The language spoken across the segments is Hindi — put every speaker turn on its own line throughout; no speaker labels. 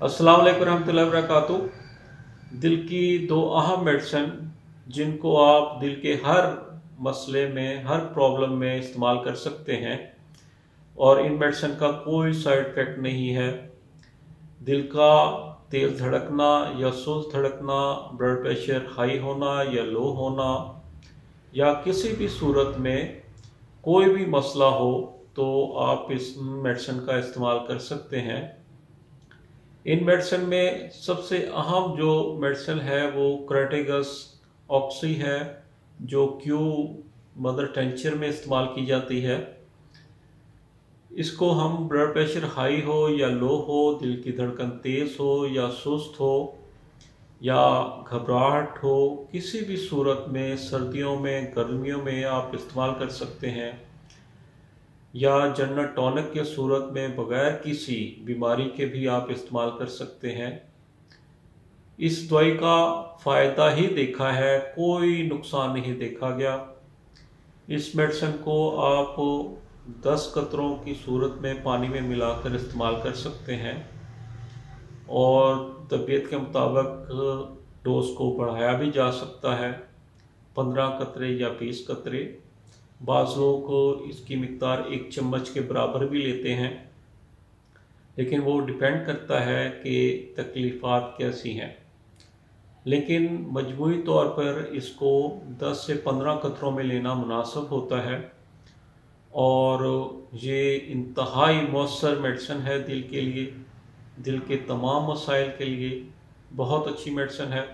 अस्सलाम वालेकुम रहमतुल्लाहि व बरकातुहू। दिल की दो अहम मेडिसिन जिनको आप दिल के हर मसले में, हर प्रॉब्लम में इस्तेमाल कर सकते हैं और इन मेडिसिन का कोई साइड इफ़ेक्ट नहीं है। दिल का तेज़ धड़कना या सुस्त धड़कना, ब्लड प्रेशर हाई होना या लो होना, या किसी भी सूरत में कोई भी मसला हो तो आप इस मेडिसिन का इस्तेमाल कर सकते हैं। इन मेडिसिन में सबसे अहम जो मेडिसिन है वो क्रेटेगस ऑक्सी है, जो क्यू मदर टेंचर में इस्तेमाल की जाती है। इसको हम ब्लड प्रेशर हाई हो या लो हो, दिल की धड़कन तेज़ हो या सुस्त हो या घबराहट हो, किसी भी सूरत में, सर्दियों में, गर्मियों में आप इस्तेमाल कर सकते हैं, या जनरल टॉनिक के सूरत में बगैर किसी बीमारी के भी आप इस्तेमाल कर सकते हैं। इस दवाई का फ़ायदा ही देखा है, कोई नुकसान नहीं देखा गया। इस मेडिसिन को आप 10 कतरों की सूरत में पानी में मिलाकर इस्तेमाल कर सकते हैं और तबीयत के मुताबिक डोज को बढ़ाया भी जा सकता है, 15 कतरे या 20 कतरे। बाज़ लोग इसकी मिक़दार 1 चम्मच के बराबर भी लेते हैं, लेकिन वो डिपेंड करता है कि तकलीफ़ात कैसी हैं। लेकिन मजमूई तौर पर इसको 10 से 15 कतरों में लेना मुनासिब होता है और ये इंतहाई मौसर मेडिसिन है दिल के लिए, दिल के तमाम मसाइल के लिए बहुत अच्छी मेडिसिन है।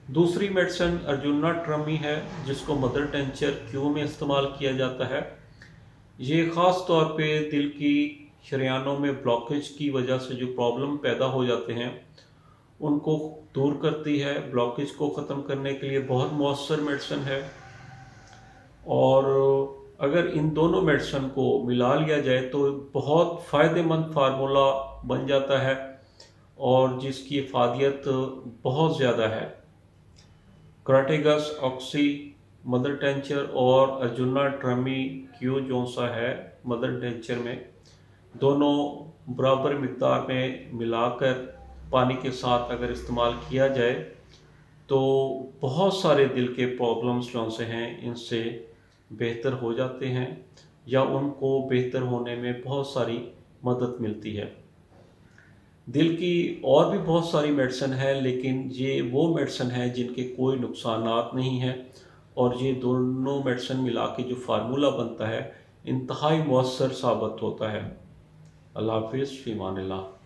दूसरी मेडिसिन अर्जुना ट्रमी है, जिसको मदर टेंचर क्यू में इस्तेमाल किया जाता है। ये ख़ास तौर पे दिल की शरियानों में ब्लॉकेज की वजह से जो प्रॉब्लम पैदा हो जाते हैं उनको दूर करती है। ब्लॉकेज को ख़त्म करने के लिए बहुत मौसर मेडिसिन है और अगर इन दोनों मेडिसिन को मिला लिया जाए तो बहुत फ़ायदेमंद फार्मूला बन जाता है और जिसकी इफ़ादियत बहुत ज़्यादा है। क्रेटेगस ऑक्सी मदर टेंचर और अर्जुना ट्रमी क्यू जो सा है मदर टेंचर में, दोनों बराबर मिक़दार में मिलाकर पानी के साथ अगर इस्तेमाल किया जाए तो बहुत सारे दिल के प्रॉब्लम्स जो से हैं इनसे बेहतर हो जाते हैं या उनको बेहतर होने में बहुत सारी मदद मिलती है। दिल की और भी बहुत सारी मेडिसिन है, लेकिन ये वो मेडिसिन है जिनके कोई नुकसानात नहीं हैं और ये दोनों मेडिसिन मिला के जो फार्मूला बनता है इंतहाई मौसर साबित होता है। अल्लाह हाफ़िज़, फ़ी अमान अल्लाह।